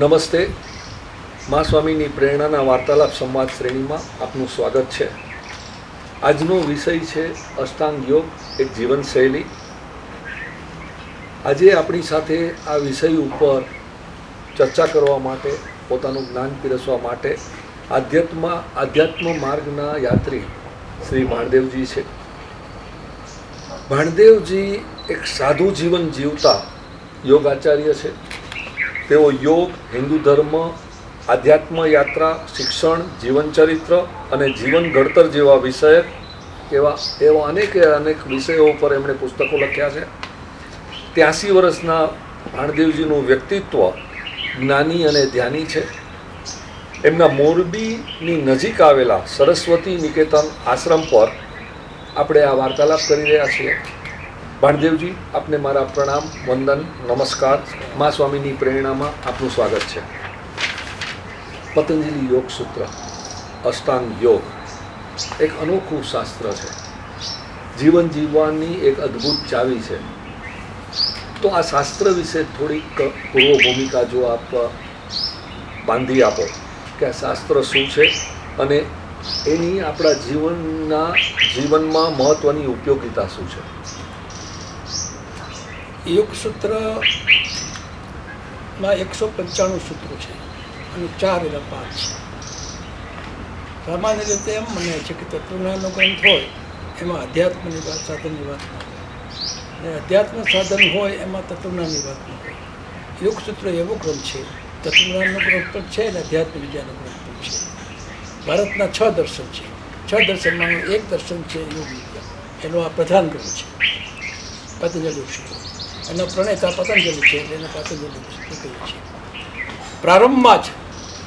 નમસ્તે. મા સ્વામીની પ્રેરણાના વાર્તાલાપ સંવાદ શ્રેણીમાં આપનું સ્વાગત છે. આજનો વિષય છે અષ્ટાંગ યોગ, એક જીવનશૈલી. આજે આપણી સાથે આ વિષય ઉપર ચર્ચા કરવા માટે, પોતાનું જ્ઞાન પીરસવા માટે આધ્યાત્મ માર્ગના યાત્રી શ્રી ભાણદેવજી છે. ભાણદેવજી એક સાધુ જીવન જીવતા યોગાચાર્ય છે. તેઓ યોગ, હિન્દુ ધર્મ, આધ્યાત્મ યાત્રા, શિક્ષણ, જીવનચરિત્ર અને જીવન ઘડતર જેવા વિષયક એવા અનેક વિષયો ઉપર એમણે પુસ્તકો લખ્યા છે. 83 વર્ષના ભાણદેવજીનું વ્યક્તિત્વ જ્ઞાની અને ધ્યાની છે. એમના મોરબીની નજીક આવેલા સરસ્વતી નિકેતન આશ્રમ પર આપણે આ વાર્તાલાપ કરી રહ્યા છીએ. ભાણદેવજી, આપને મારા પ્રણામ, વંદન, નમસ્કાર. મા સ્વામીની પ્રેરણામાં આપનું સ્વાગત છે. પતંજલિ યોગ સૂત્ર, અષ્ટાંગ યોગ એક અનોખું શાસ્ત્ર છે. જીવન જીવવાની એક અદ્ભુત ચાવી છે. તો આ શાસ્ત્ર વિશે થોડીક પૂર્વ ભૂમિકા જો આપ બાંધી આપો કે આ શાસ્ત્ર શું છે અને એની આપણા જીવનમાં મહત્વની ઉપયોગિતા શું છે. યોગ સૂત્રમાં 195 સૂત્રો છે અને 4 એના પાઠ છે. સામાન્ય રીતે એમ મને છે કે તત્વજ્ઞાનનો ગ્રંથ હોય એમાં અધ્યાત્મની વાત, સાધનની વાત ન હોય, અને અધ્યાત્મ સાધન હોય એમાં તત્વજ્ઞાનની વાત ન હોય. યોગ સૂત્ર એવો ગ્રંથ છે, તત્વજ્ઞાનનો ગ્રંથ પણ છે અને અધ્યાત્મ વિદ્યાનો ગ્રંથ પણ છે. ભારતના 6 દર્શન છે. 6 દર્શનમાં એક દર્શન છે યોગ વિદ્યા. એનો આ પ્રધાન ગ્રંથ છે, પતંજલિ યોગ સૂત્ર. એના પ્રણેતા પતંજલિ છે એટલે એને પતંજલિ સૂત્ર કહીએ છીએ. પ્રારંભમાં જ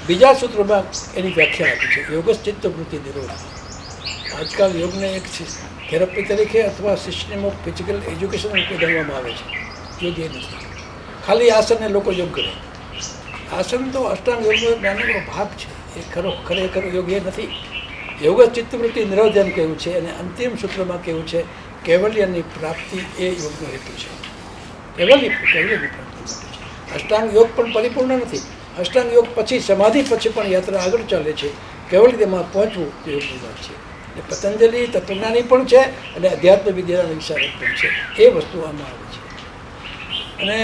બીજા સૂત્રમાં એની વ્યાખ્યા આપી છે, યોગશ્ચિત્ત વૃત્તિ નિરોધ. આજકાલ યોગને એક થેરપી તરીકે અથવા સિસ્ટમ ઓફ ફિઝિકલ એજ્યુકેશન રૂપે ગણવામાં આવે છે. યોગ એ નથી. ખાલી આસનને લોકો યોગ કરે. આસન તો અષ્ટાંગ યોગનો એક નાનકડો ભાગ છે. એ ખરેખર યોગ એ નથી. યોગશ્ચિત્ત વૃત્તિ નિરોધ એમ કહેવું છે અને અંતિમ સૂત્રમાં કહેવું છે કૈવલ્યની પ્રાપ્તિ એ યોગનો હેતુ છે. કૈવલ્યની પ્રાપ્તિ માટે છે. અષ્ટાંગ યોગ પણ પરિપૂર્ણ નથી. અષ્ટાંગ યોગ પછી, સમાધિ પછી પણ યાત્રા આગળ ચાલે છે. કૈવલ્યમાં પહોંચવું તે યોગની વાત છે. અને પતંજલિ તત્વજ્ઞાની પણ છે અને અધ્યાત્મ વિદ્યાના વિચારક પણ છે. એ વસ્તુ આમાં આવે છે. અને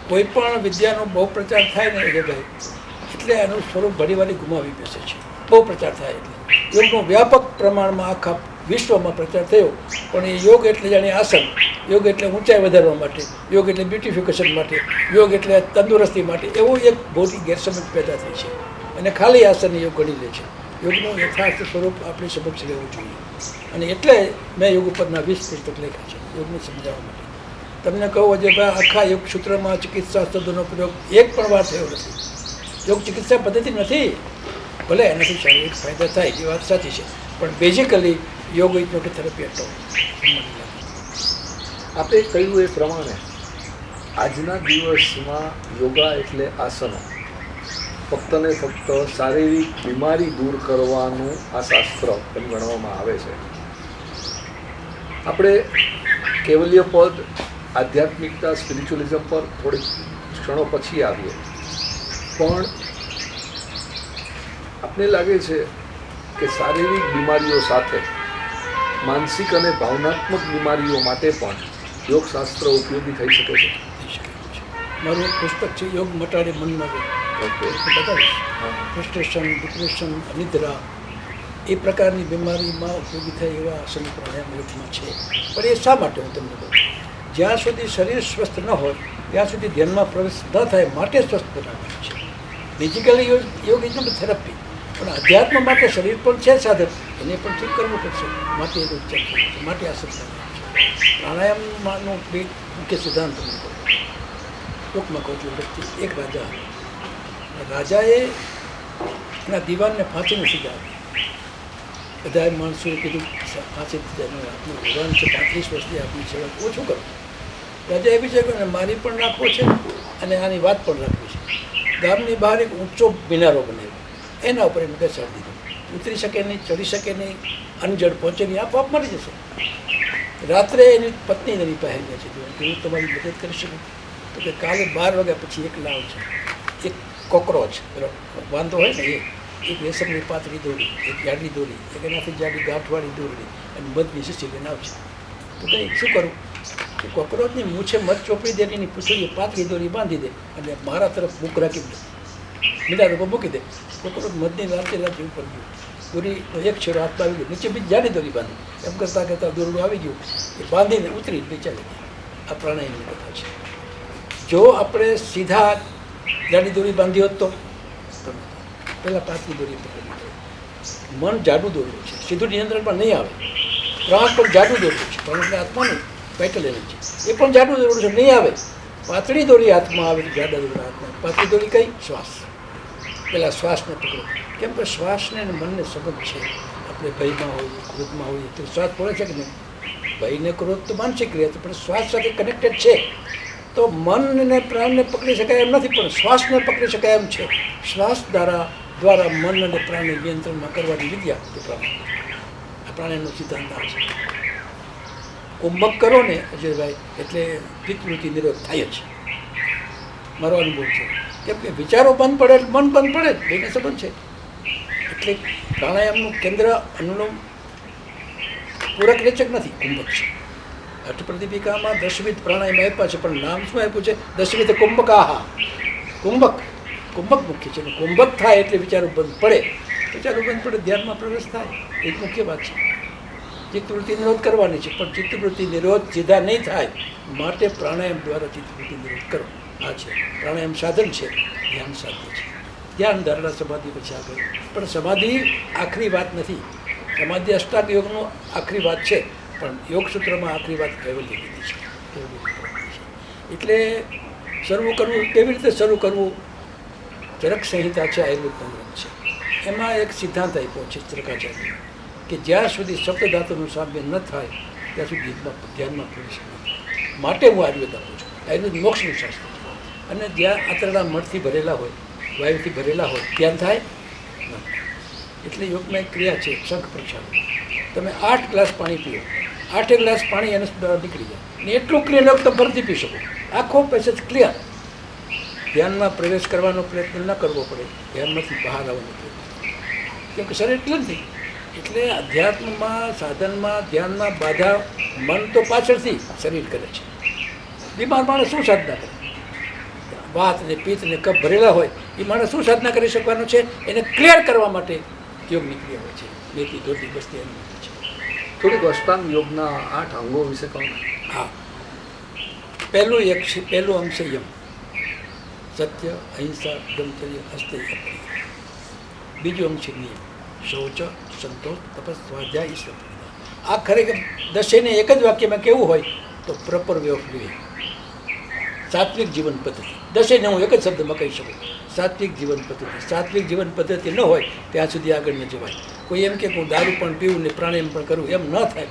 કોઈ પણ વિદ્યાનો બહુ પ્રચાર થાય ને જગ્યાએ એટલે એનું સ્વરૂપ ઘણીવારી ગુમાવી બેસે છે. બહુ પ્રચાર થાય એટલે યોગનો વ્યાપક પ્રમાણમાં આખા વિશ્વમાં પ્રચાર થયો, પણ એ યોગ એટલે જાણે આસન, યોગ એટલે ઊંચાઈ વધારવા માટે, યોગ એટલે બ્યુટિફિકેશન માટે, યોગ એટલે તંદુરસ્તી માટે, એવું એક મોટી ગેરસમજ પેદા થઈ છે. અને ખાલી આસન યોગ ગણી લે છે. યોગનું યથાર્થ સ્વરૂપ આપણી સમક્ષ લેવું જોઈએ. અને એટલે મેં યોગ ઉપરના 20 પુસ્તક લખ્યા છે યોગને સમજાવવા માટે. તમને કહું જે ભાઈ આખા યોગ સૂત્રમાં ચિકિત્સા શબ્દનો પ્રયોગ એક પણ વાર થયો નથી. યોગ ચિકિત્સા પદ્ધતિ નથી. ભલે એનાથી શારીરિક ફાયદા થાય એ વાત સાચી છે, પણ basically yoga is not a therapy at all. આપણે કહ્યું એ પ્રમાણે આજના દિવસમાં યોગા એટલે આસનો, ફક્ત ને ફક્ત શારીરિક બીમારી દૂર કરવાનું આ શાસ્ત્ર એમ ગણવામાં આવે છે. આપણે કૈવલ્ય પદ, આધ્યાત્મિકતા, સ્પિરિચ્યુઅલિઝમ પર થોડીક ક્ષણો પછી આવીએ. પણ આપને લાગે છે કે શારીરિક બીમારીઓ સાથે માનસિક અને ભાવનાત્મક બીમારીઓ માટે પણ યોગશાસ્ત્ર ઉપયોગી થઈ શકે છે? મારું એક પુસ્તક છે યોગ મટાડે મનમાં રોગ. બતાવીશ. ફ્રસ્ટ્રેશન, ડિપ્રેશન, અનિદ્રા એ પ્રકારની બીમારીમાં ઉપયોગી થાય એવા આસન પ્રાણાયામ યોગમાં છે. પણ એ શા માટે હું તમને કહું, જ્યાં સુધી શરીર સ્વસ્થ ન હોય ત્યાં સુધી ધ્યાનમાં પ્રવેશ ન થાય માટે સ્વસ્થ બનાવવાનું છે. ફિઝિકલી યોગ ઇઝ નોટ થેરપી, પણ અધ્યાત્મ માટે શરીર પણ છે સાધન, એને પણ ઠીક કરવું પડશે. માટે એનો ઉપચાર કરવો છે, માટે આસન કરવાનું છે. પ્રાણાયામમાંનો બે મુખ્ય સિદ્ધાંત તમને કહું. ટૂંકમાં કહું છું. વ્યક્તિ એક રાજાએ એના દીવાનને ફાંસીને સજા આપી. બધાએ માણસોએ કીધું ફાંસી આપનું દીવાન છે, 35 વર્ષની આપની સેવા, ઓછું કરો. રાજા એવી છે કે મારી પણ રાખવો છે અને આની વાત પણ રાખવી છે. ગામની બહાર એક ઊંચો મિનારો બનાવ્યો, એના ઉપર એને બેસાડી દીધું. ઉતરી શકે નહીં, ચડી શકે નહીં, અનજડ પહોંચે નહીં, આપોઆપ મરી જશે. રાત્રે એની પત્ની એની પાસે છે કે હું તમારી મદદ કરી શકું. તો કે કાલે 12 વાગ્યા પછી એકલા આવશે. એક કોકરોચ વાંધો હોય ને એક રેશમની પાતળી દોરી, એક જાડી દોરી, એક એનાથી જાડી ગાંઠવાળી દોરી અને મધની શીશી લઈને આવશે. તો કંઈ શું કરું કે કોકરોચની મૂછે મધ ચોપડી દે, એની પૂછડીએ પાતળી દોરી બાંધી દે અને મારા તરફ બુક રાખી દે, મીંડા ઉપર મૂકી દે. કોકરોચ મધની લાલચે લાલચે ઉપર ગયું, દોરીનો એક છેડો હાથમાં આવી ગયો, નીચે બીજી જાડી દોરી બાંધી, એમ કરતાં કરતાં દોરડું આવી ગયું, એ બાંધીને ઉતરી નીચે લઈ ગયા. આ પ્રાણાયામની કથા છે. જો આપણે સીધા જાડી દોરી બાંધી હોત તો પહેલાં પાતળી દોરી પકડી હોય. મન જાડું દોરવું છે, સીધું નિયંત્રણમાં નહીં આવે. પ્રાણ પણ જાડું દોરવું છે, પણ એટલે આત્માનું વાઇટલ એનર્જી એ પણ જાડું દોરવું છે, નહીં આવે. પાતળી દોરી હાથમાં આવે તો જાડા દોરી હાથમાં. પાતળી દોરી કઈ? શ્વાસ. પહેલાં શ્વાસને પકડો, કેમ કે શ્વાસને અને મનને સંબંધ છે. આપણે ભયમાં હોઈએ, ક્રોધમાં હોઈએ તો શ્વાસ પડે છે કે નહીં? ભયને ક્રોધ તો માનસિક ક્રિયા છે, પણ શ્વાસ સાથે કનેક્ટેડ છે. તો મનને પ્રાણને પકડી શકાય એમ નથી, પણ શ્વાસને પકડી શકાય એમ છે. શ્વાસ દ્વારા મન અને પ્રાણને નિયંત્રણમાં કરવાની વિદ્યા એ પ્રાણાયામ. આ પ્રાણાયામનો સિદ્ધાંત આવે છે. કુંભક કરો ને અજયભાઈ, એટલે ચિત્તવૃત્તિ નિરોધ થાય જ. મારો અનુભવ છે. કેમ કે વિચારો બંધ પડે એટલે મન બંધ પડે, બેને સંબંધ છે. એટલે પ્રાણાયામનું કેન્દ્ર અનુલોમ પૂરક રેચક નથી, કુંભક છે. અષ્ટપ્રદીપિકામાં દશવિધ પ્રાણાયામ આપ્યા છે, પણ નામ શું આપ્યું છે? દશવિધ કુંભકાહા. કુંભક મુખ્ય છે. કુંભક થાય એટલે વિચારો બંધ પડે. વિચારો બંધ પડે, ધ્યાનમાં પ્રવેશ થાય. એ જ મુખ્ય વાત છે. ચિત્તવૃત્તિ નિરોધ કરવાની છે, પણ ચિત્તવૃત્તિ નિરોધ સીધા નહીં થાય, માટે પ્રાણાયામ દ્વારા ચિત્તવૃત્તિ નિરોધ કરો. આ છે પ્રાણાયામ સાધન છે, ધ્યાન સાધન છે. ધ્યાન ધારણા સમાધિ પછી આગળ, પણ સમાધિ આખરી વાત નથી. સમાધિ અષ્ટાંગ યોગનો આખરી વાત છે, પણ યોગસૂત્રમાં આખરી વાત કહેવલી લીધી છે. એટલે શરૂ કરવું કેવી રીતે શરૂ કરવું? ચરક સંહિતા છે, આયુર્વેદ ગ્રંથ છે, એમાં એક સિદ્ધાંત આપ્યો છે ચરકાચાર્ય, કે જ્યાં સુધી શબ્દ ધાતુનું સામ્ય ન થાય ત્યાં સુધી ધ્યાનમાં પ્રવેશ નહીં. માટે હું આયુર્વેદ આપું છું. આયુર્વેદ મોક્ષનું શાસ્ત્ર છે. અને જ્યાં આંતરડા મળથી ભરેલા હોય, વાયુથી ભરેલા હોય, ધ્યાન થાય નહીં. એટલે યોગમાં એક ક્રિયા છે, શંખ પ્રક્ષાલન. તમે 8 ગ્લાસ પાણી પીઓ, 8 ગ્લાસ પાણી એને નીકળી જાય, ને એટલું ક્લિયર તમે ફરીથી પી શકો. આખો પેસેજ ક્લિયર. ધ્યાનમાં પ્રવેશ કરવાનો પ્રયત્ન ન કરવો પડે, ધ્યાનમાંથી બહાર આવવાનો પ્રયત્ન, કેમ કે શરીર એટલું નથી. એટલે અધ્યાત્મમાં, સાધનમાં, ધ્યાનમાં બાધા મન તો પાછળથી શરીર કરે છે. બીમાર માણસ શું સાધના કરે? વાત ને પિત્ત ને કફ ભરેલા હોય એ માણસ શું સાધના કરી શકવાનો છે? એને ક્લિયર કરવા માટે યોગની ક્રિયા હોય છે. બેથી દોઢી બસ્તી એની છે. થોડીક અષ્ટાંગ યોગના 8 અંગો વિશે કહો. હા, પહેલું અંગ છે યમ. સત્ય, અહિંસા, બ્રહ્મચર્ય, અસ્તેય. બીજું અંગ છે નિયમ. શૌચ, સંતોષ, તપસ, સ્વાધ્યાય, ઈશ્વર. આ ખરેખર દશેને એક જ વાક્યમાં કેવું હોય તો પ્રોપર વે ઓફ લિવિંગ, સાત્વિક જીવન પદ્ધતિ. દશેને હું એક જ શબ્દમાં કહી શકું, સાત્વિક જીવન પદ્ધતિ. સાત્વિક જીવન પદ્ધતિ ન હોય ત્યાં સુધી આગળ ન જવાય. કોઈ એમ કે હું દારૂ પણ પીવું ને પ્રાણાયામ પણ કરું, એમ ન થાય.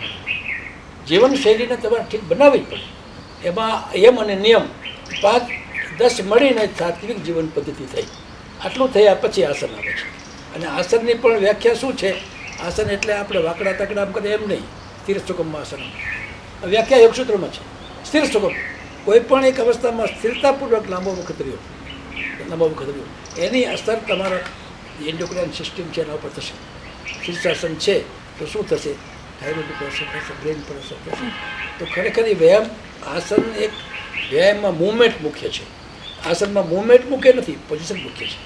જીવનશૈલીને તમારે ઠીક બનાવવી જ પડે. એમાં યમ અને નિયમ 5-10 મળીને સાત્વિક જીવન પદ્ધતિ થઈ. આટલું થયા પછી આસન આવે છે. અને આસનની પણ વ્યાખ્યા શું છે? આસન એટલે આપણે વાકડા તકડા આમ કરીએ એમ નહીં. સ્થિર સુગમમાં આસન વ્યાખ્યા યોગસૂત્રમાં છે. સ્થિર સુગમ, કોઈ પણ એક અવસ્થામાં સ્થિરતાપૂર્વક લાંબો વખત રહ્યો, એની અસર તમારા એન્ડોક્રાઇન સિસ્ટમ છે એના ઉપર થશે. શીર્ષાસન છે તો શું થશે? થાઇરોઇડ પર અસર થશે, બ્રેન પર અસર થશે. તો ખરેખર એ વ્યાયામ, આસન એક વ્યાયામમાં મૂવમેન્ટ મુખ્ય છે. આસનમાં મૂવમેન્ટ મુખ્ય નથી, પોઝિશન મુખ્ય છે.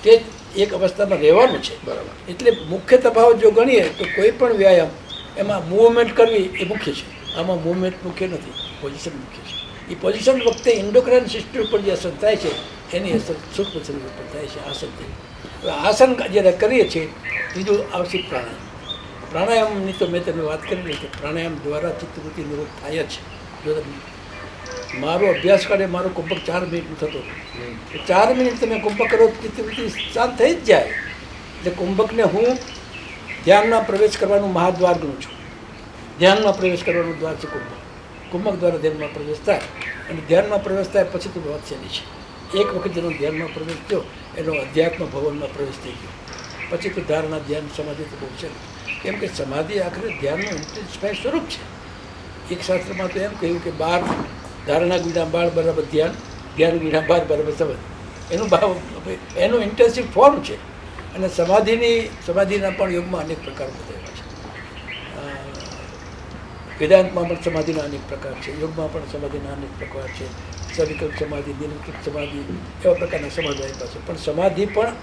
તે એક અવસ્થામાં રહેવાનું છે. બરાબર. એટલે મુખ્ય તફાવત જો ગણીએ તો કોઈ પણ વ્યાયામ એમાં મૂવમેન્ટ કરવી એ મુખ્ય છે. આમાં મૂવમેન્ટ મુખ્ય નથી, પોઝિશન મુખ્ય છે. એ પોઝિશન વખતે ઇન્ડોક્રાઇન સિસ્ટમ પર જે અસર થાય છે એની અસર સૂક્ષ્મ શરીર ઉપર થાય છે આસનથી. હવે આસન જ્યારે કરીએ છીએ, ત્રીજું આવશે પ્રાણાયામ. પ્રાણાયામની તો મેં તમને વાત કરી કે પ્રાણાયામ દ્વારા ચિત્તવૃત્તિ નિરોધ થાય જ. જો મારો અભ્યાસ કાળે મારો કુંભક 4 મિનિટનો થતો, 4 મિનિટ તમે કુંભક કરો ચિત્તવૃત્તિ શાંત થઈ જ જાય. એટલે કુંભકને હું ધ્યાનમાં પ્રવેશ કરવાનું મહાદ્વાર ગણું છું. ધ્યાનમાં પ્રવેશ કરવાનું દ્વાર છે કુંભક. કુંભક દ્વારા ધ્યાનમાં પ્રવેશ થાય, અને ધ્યાનમાં પ્રવેશ થાય પછી તો વાત શેની છે. એક વખત જેનો ધ્યાનમાં પ્રવેશ થયો એનો અધ્યાત્મ ભવનમાં પ્રવેશ થઈ ગયો. પછી તો ધારણા, ધ્યાન, સમાધિ તો બહુ છે. કેમ કે સમાધિ આખરે ધ્યાનનું ઇન્ટેન્સિફાય સ્વરૂપ છે. એક શાસ્ત્રમાં તો એમ કહ્યું કે 12 ધારણા ગુણ્યા 12 બરાબર ધ્યાન, ધ્યાન ગુણ્યા 12 બરાબર સમાધિ. એનું ભાવ એનું ઇન્ટેન્સિવ ફોર્મ છે. અને સમાધિના પણ યોગમાં અનેક પ્રકાર બતાવ્યા છે. વેદાંતમાં પણ સમાધિના અનેક પ્રકાર છે, યોગમાં પણ સમાધિના અનેક પ્રકાર છે. સવિકલ્પ સમાધિ, નિર્વિકલ્પ સમાધિ, એવા પ્રકારના સમાધિ આપ્યા છે. પણ સમાધિ પણ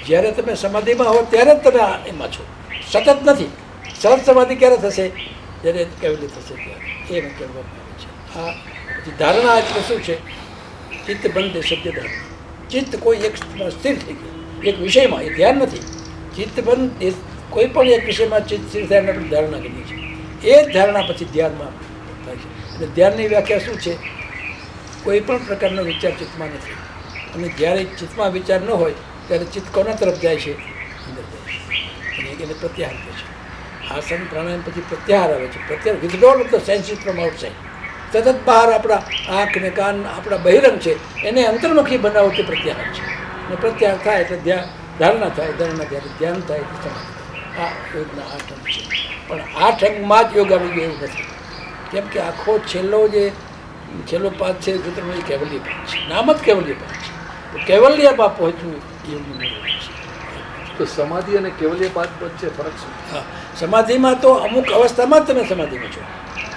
જ્યારે તમે સમાધિમાં હો ત્યારે જ તમે એમાં છો, સતત નથી. સહજ સમાધિ ક્યારે થશે? જ્યારે કેવલી થશે ત્યારે. એને કહેવામાં આવે છે. આ પછી ધારણા એટલે શું છે? ચિત્ત બંધ સત્ય ધારણા. ચિત્ત કોઈ એક સ્થિર થઈ ગયું એક વિષયમાં, એ ધ્યાન નથી. ચિત્ત બંધ એ કોઈ પણ એક વિષયમાં ચિત્ત સ્થિર થાય આપણે ધારણા કરીએ છીએ. એ જ ધારણા પછી ધ્યાનમાં થાય છે. અને ધ્યાનની વ્યાખ્યા શું છે? કોઈ પણ પ્રકારનો વિચાર ચિત્તમાં નથી. અને જ્યારે ચિત્તમાં વિચાર ન હોય ત્યારે ચિત્ત કોના તરફ જાય છે? અંદર જાય છે. અને એને પ્રત્યાહાર કહે છે. આસન પ્રાણાયામ પછી પ્રત્યાહાર આવે છે. પ્રત્યાહાર withdrawal of the senses from outside. સતત બહાર આપણા આંખ ને કાન આપણા બહિરંગ છે એને અંતર્મુખી બનાવો તે પ્રત્યાહાર છે. અને પ્રત્યાહાર થાય એટલે ધારણા થાય, ધારણા ત્યારે ધ્યાન થાય એટલે સમાધિ. આ યોગના 8 અંગ છે. પણ 8 અંગમાં જ યોગ આવી ગયો એવું નથી. કેમ કે આખો છેલ્લો પાઠ છે સૂત્રનો એ કૈવલ્ય પાઠ છે. નામ જ કૈવલ્ય પાઠ છે. કૈવલ્યમાં પહોંચવું યોગનું મૂળ છે. તો સમાધિ અને કેવલ્યપાદ વચ્ચે ફરક શું? હા, સમાધિમાં તો અમુક અવસ્થામાં જ તમે સમાધિમાં છો.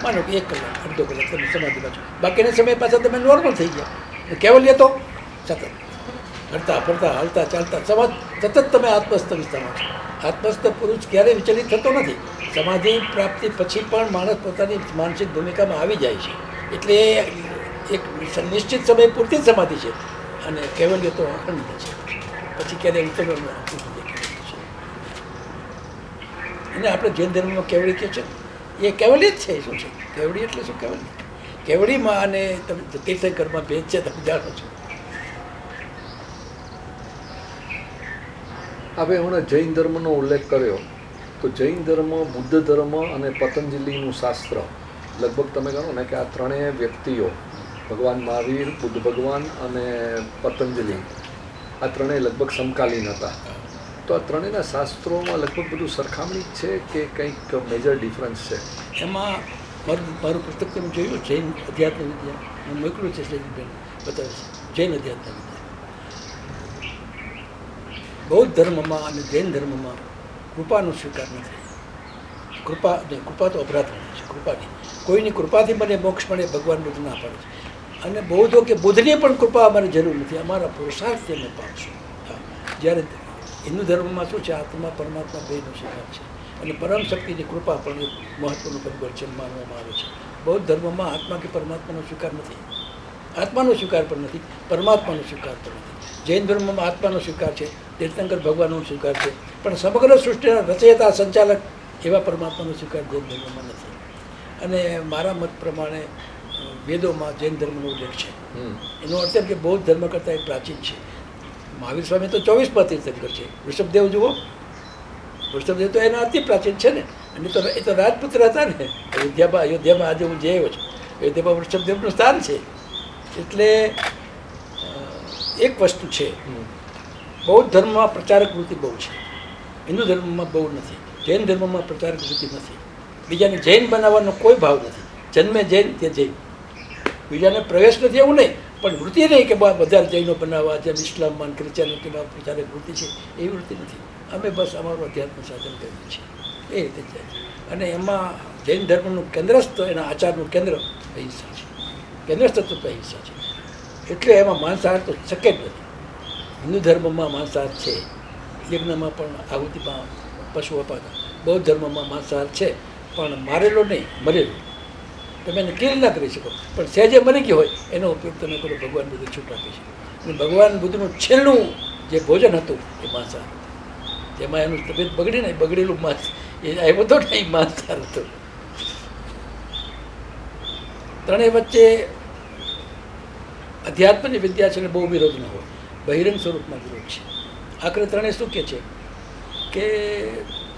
માનો કે 1 કલાક, અડધો કલાક તમે સમાધિમાં છો, બાકીના સમય પાછા તમે નોર્મલ થઈ ગયા. કેવલ્ય તો સતત હરતા ફરતા હાલતા ચાલતા સતત તમે આત્મસ્થ વિસ્તારમાં છો. આત્મસ્થ પુરુષ ક્યારેય વિચલિત થતો નથી. સમાધિ પ્રાપ્તિ પછી પણ માણસ પોતાની માનસિક ભૂમિકામાં આવી જાય છે. એટલે એક નિશ્ચિત સમય પૂરતી જ સમાધિ છે. અને કૈવલ્ય તો અખંડ છે. પછી ક્યારેય ઉતરવાનું આપવું નથી. એને આપણે જૈન ધર્મમાં કેવડી કહે છે, એ કેવલી જ છે. શું છે કેવડી? એટલે શું કેવલી? કેવડીમાં અને તમે તીર્થંકરમાં ભેદ છે, તમે જાણો છો. આપણે હમણાં જૈન ધર્મનો ઉલ્લેખ કર્યો, તો જૈન ધર્મ, બુદ્ધ ધર્મ અને પતંજલિનું શાસ્ત્ર, લગભગ તમે કહો ને કે આ ત્રણેય વ્યક્તિઓ, ભગવાન મહાવીર, બુદ્ધ ભગવાન અને પતંજલિ, આ ત્રણેય લગભગ સમકાલીન હતા. તો આ ત્રણેયના શાસ્ત્રોમાં લગભગ બધું સરખામણી જ છે કે કંઈક મેજર ડિફરન્સ છે? એમાં મારું પુસ્તક તમે જોયું, જૈન અધ્યાત્મ વિદ્યા, હું મોકલું છે બેન બતાવે છે. જૈન અધ્યાત્મ વિદ્યા. બૌદ્ધ ધર્મમાં અને જૈન ધર્મમાં કૃપાનો સ્વીકાર નથી. કૃપા તો અપરાધ ગણાય છે. કૃપા નહીં. કોઈની કૃપાથી મને મોક્ષ મળે ભગવાન બુદ્ધ ના પાડે છે. અને બૌદ્ધો કે બુદ્ધની પણ કૃપા અમારે જરૂર નથી, અમારા પુરુષાર્થથી અમે પામશું. જ્યારે હિન્દુ ધર્મમાં શું છે? આત્મા પરમાત્મા બેનો સ્વીકાર છે. અને પરમ શક્તિની કૃપા પણ એક મહત્વનું પરિબળ છે, માનવામાં આવે છે. બૌદ્ધ ધર્મમાં આત્મા કે પરમાત્માનો સ્વીકાર નથી. આત્માનો સ્વીકાર પણ નથી, પરમાત્માનો સ્વીકાર પણ નથી. જૈન ધર્મમાં આત્માનો સ્વીકાર છે, તીર્થંકર ભગવાનનો સ્વીકાર છે, પણ સમગ્ર સૃષ્ટિના રચયતા સંચાલક એવા પરમાત્માનો સ્વીકાર જૈન ધર્મમાં નથી. અને મારા મત પ્રમાણે વેદોમાં જૈન ધર્મનો ઉલ્લેખ છે. એનો અર્થ એમ કે બૌદ્ધ ધર્મ કરતાં એ પ્રાચીન છે. મહાવીર સ્વામી તો 24મા તીર્થંકર છે. ઋષભદેવ જુઓ, ઋષભદેવ તો એના અતિ પ્રાચીન છે ને. અને એ તો રાજપુત્ર હતા ને. અયોધ્યામાં આજે હું જઈ આવ્યો છું, અયોધ્યામાં ઋષભદેવનું સ્થાન છે. એટલે એક વસ્તુ છે, બૌદ્ધ ધર્મમાં પ્રચારક વૃત્તિ બહુ છે, હિન્દુ ધર્મમાં બહુ નથી. જૈન ધર્મમાં પ્રચારક વૃત્તિ નથી. બીજાને જૈન બનાવવાનો કોઈ ભાવ નથી. જન્મે જૈન તે જૈન, બીજાને પ્રવેશ નથી એવું નહીં, પણ વૃત્તિ નહીં કે વધારે જૈનો બનાવવા, જેમ ઇસ્લામમાં ક્રિશ્ચિયાનિટીમાં પ્રચારક વૃત્તિ છે એવી વૃત્તિ નથી. અમે બસ અમારું અધ્યાત્મ સાધન કરીએ છીએ એ રીતે જાય. અને એમાં જૈન ધર્મનું કેન્દ્રસ્થ, એના આચારનું કેન્દ્ર અહિંસા છે. કેન્દ્રસ્થ તત્વ અહિંસા છે. એટલે એમાં માંસાહાર તો શક્ય જ નથી. હિન્દુ ધર્મમાં માંસાહાર છે, યજ્ઞમાં પણ આહુતિમાં પશુ અપાતા. બૌદ્ધ ધર્મમાં માંસાહાર છે, પણ મારેલો નહીં, મરેલો. તમે એને કિલ ના કરી શકો, પણ સહેજે મરી ગયો હોય એનો ઉપયોગ તમે કરો. ભગવાન બુદ્ધ છૂટ આપે છે. અને ભગવાન બુદ્ધનું છેલ્લું જે ભોજન હતું એ માંસાહાર. જેમાં એનું તબિયત બગડી ને, બગડેલું માંસ એ આવ્યો હતો ને, એ માંસાહાર હતો. ત્રણેય વચ્ચે અધ્યાત્મની વિદ્યા છે ને બહુ વિરોધ ન હોય, બહિરંગ સ્વરૂપમાં વિરોધ છે. આખરે ત્રણેય શું કહે છે કે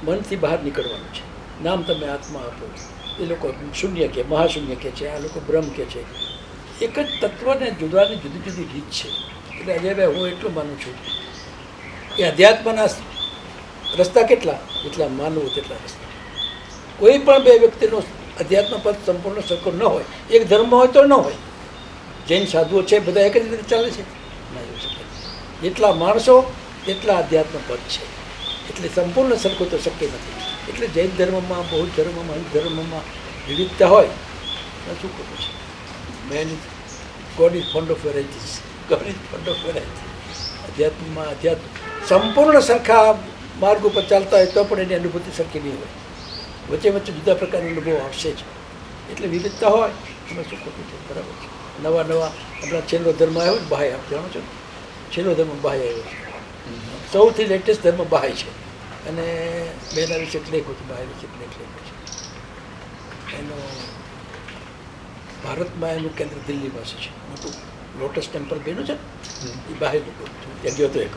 મનથી બહાર નીકળવાનું છે. નામ તમે આત્મા આપો. એ લોકો શૂન્ય કે મહાશૂન્ય કહે છે, આ લોકો બ્રહ્મ કહે છે. એક જ તત્વને જુદાની જુદી જુદી રીત છે. એટલે અજયભાઈ હું એટલું માનું છું કે અધ્યાત્મના રસ્તા કેટલા, જેટલા માનવું તેટલા રસ્તા. કોઈ પણ બે વ્યક્તિનો અધ્યાત્મ પદ સંપૂર્ણ સરખો ન હોય. એક ધર્મ હોય તો ન હોય. જૈન સાધુઓ છે બધા એક જ રીતે ચાલે છે ના એવું શકે. જેટલા માણસો તેટલા અધ્યાત્મ પદ છે. એટલે સંપૂર્ણ સરખું તો શક્ય નથી. એટલે જૈન ધર્મમાં, બૌદ્ધ ધર્મમાં, હિન્દુ ધર્મમાં વિવિધતા હોય તો શું કરવું છે? Man God is fond of varieties. God is fond of variety. અધ્યાત્મ સંપૂર્ણ સરખા માર્ગ ઉપર ચાલતા હોય તો પણ એની અનુભૂતિ સરખી નહીં હોય. વચ્ચે વચ્ચે જુદા પ્રકારનો અનુભવ આવશે જ. એટલે વિવિધતા હોય એમાં શું ખોટું છે? બરાબર છે. નવા હમણાં છેલ્લો ધર્મ આવ્યો ને બહાય, આપ જાણો છો, છેલ્લો ધર્મ બહાય આવ્યો છે. સૌથી લેટેસ્ટ ધર્મ બહાય છે. અને બેના વિશે લેખ હતો, બહાય વિશે લેખ લખ્યો છે. એનો ભારતમાં એનું કેન્દ્ર દિલ્હી પાસે છે, મોટું લોટસ ટેમ્પલ બન્યું છે ને, એ બહારનું ત્યાં ગયો હતો એક.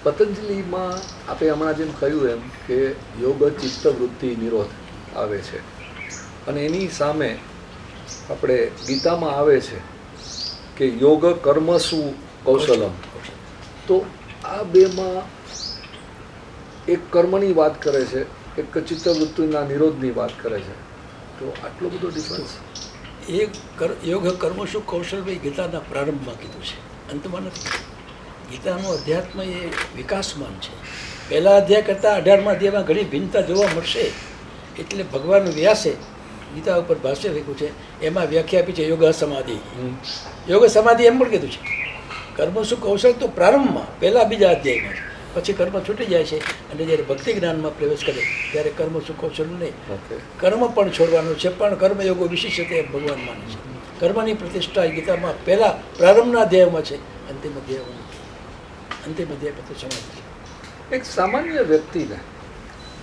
પતંજલિમાં આપણે હમણાં જેમ કહ્યું એમ કે યોગ ચિત્ત વૃત્તિ નિરોધ આવે છે, અને એની સામે આપણે ગીતામાં આવે છે કે યોગ કર્મસુ કૌશલમ. તો આ બેમાં એક કર્મની વાત કરે છે, એક ચિત્તવૃત્તિના નિરોધની વાત કરે છે. તો આટલો બધો ડિફરન્સ. યોગ કર્મ શું કૌશલ ભાઈ ગીતાના પ્રારંભમાં કીધું છે, અંતમાં નથી. ગીતાનું અધ્યાત્મ એ વિકાસમાન છે. પહેલા અધ્યાય કરતાં 18મા અધ્યાયમાં ઘણી ભિન્નતા જોવા મળશે. એટલે ભગવાન વ્યાસે ગીતા ઉપર ભાષ્ય લખ્યું છે, એમાં વ્યાખ્યા આપી છે યોગ સમાધિ. યોગ સમાધિ એમ પણ કીધું છે. કર્મ શું કૌશલ તો પ્રારંભમાં પહેલા બીજા અધ્યાયમાં છે. પછી કર્મ છૂટી જાય છે અને જ્યારે ભક્તિ જ્ઞાનમાં પ્રવેશ કરે ત્યારે કર્મ શું કૌશલ નહીં, કર્મ પણ છોડવાનું છે. પણ કર્મયોગો વિશિષ્ટ એમ ભગવાન માને છે. કર્મની પ્રતિષ્ઠા ગીતામાં પહેલા પ્રારંભના અધ્યાયમાં છે, અંતિમ અધ્યાય પછી સમાધિ છે. એક સામાન્ય વ્યક્તિને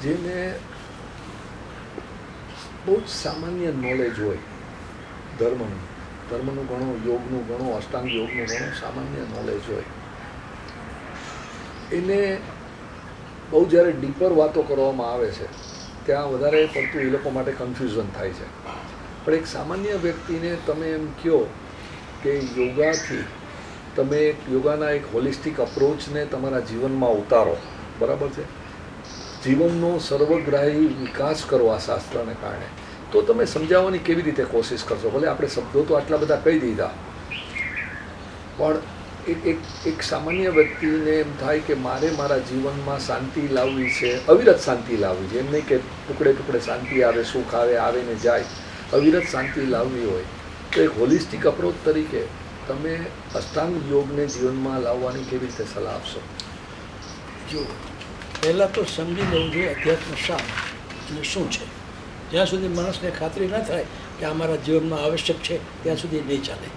જેને બહુ જ સામાન્ય નોલેજ હોય ધર્મનું ઘણું, યોગનું ઘણું, અષ્ટાંગ યોગનું ઘણું સામાન્ય નોલેજ હોય, એને બહુ જ્યારે ડીપર વાતો કરવામાં આવે છે ત્યાં વધારે પડતું એ લોકો માટે કન્ફ્યુઝન થાય છે. પણ એક સામાન્ય વ્યક્તિને તમે એમ કહો કે યોગાથી તમે યોગાના એક હોલિસ્ટિક અપ્રોચને તમારા જીવનમાં ઉતારો, બરાબર છે, જીવનનો સર્વગ્રાહી વિકાસ કરો આ શાસ્ત્રને કારણે, તો તમે સમજાવવાની કેવી રીતે કોશિશ કરશો? ભલે આપણે શબ્દો તો આટલા બધા કહી દીધા, પણ એક સામાન્ય વ્યક્તિને એમ થાય કે મારે મારા જીવનમાં શાંતિ લાવવી છે, અવિરત શાંતિ લાવવી છે. એમ નહીં કે ટુકડે ટુકડે શાંતિ આવે, સુખ આવે ને જાય. અવિરત શાંતિ લાવવી હોય તો એક હોલિસ્ટિક અપ્રોચ તરીકે તમે અષ્ટાંગ યોગને જીવનમાં લાવવાની કેવી રીતે સલાહ આપશો? જો પહેલાં તો સમજી લેવું જોઈએ અધ્યાત્મ શા અને શું છે. જ્યાં સુધી માણસને ખાતરી ન થાય કે આ મારા જીવનમાં આવશ્યક છે ત્યાં સુધી નહીં ચાલે.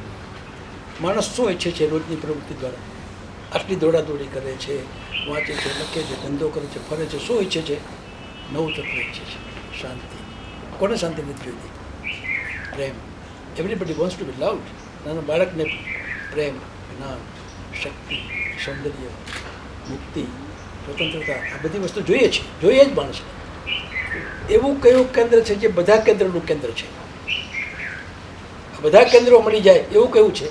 માણસ શું ઈચ્છે છે રોજની પ્રવૃત્તિ દ્વારા? આટલી દોડાદોડી કરે છે, વાંચે છે, લખે છે, ધંધો કરે છે, ફરે છે, શું ઈચ્છે છે? નવું તત્વ ઈચ્છે છે, શાંતિ. કોને શાંતિ નથી જોઈતી? પ્રેમ. Everybody wants to be loved. નાના બાળકને પ્રેમ, જ્ઞાન, શક્તિ, સૌંદર્ય, મુક્તિ, સ્વતંત્રતા, આ બધી વસ્તુ જોઈએ છે, જોઈએ જ માણસને. એવું કયું કેન્દ્ર છે જે બધા કેન્દ્રનું કેન્દ્ર છે? બધા કેન્દ્રો મળી જાય એવું કયું છે?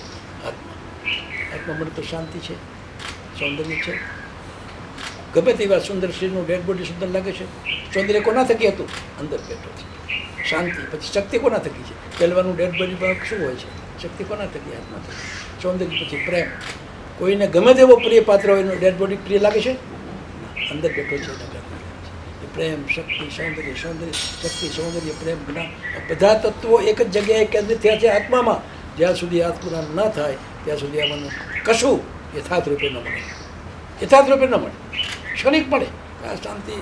આત્મા મળે તો શાંતિ છે, સૌંદર્ય છે. ગમે તેવા સુંદર શરીરનું ડેડ બોડી સુંદર લાગે છે. સૌંદર્ય કોના થકી હતું? અંદર બેઠો છે. શાંતિ. પછી શક્તિ કોના થકી છે? પહેલવાનું ડેડ બોડીમાં શું હોય છે? શક્તિ કોના થકી? આત્મા થકી. સૌંદર્ય પછી પ્રેમ. કોઈને ગમે તેવો પ્રિય પાત્ર હોય એનું ડેડ બોડી પ્રિય લાગે છે? અંદર બેઠો છે એના ઘરમાં. પ્રેમ, શક્તિ, સૌંદર્ય, શક્તિ, સૌંદર્ય, પ્રેમ, જ્ઞાન, બધા તત્વો એક જ જગ્યાએ કેન્દ્રિત થયા છે આત્મામાં. જ્યાં સુધી આત્મજ્ઞાન ન થાય ત્યાં સુધી આમાંનું કશું યથાર્થ રૂપે ન મળે. યથાર્થ રૂપે ન મળે, ક્ષણિક મળે. આ શાંતિ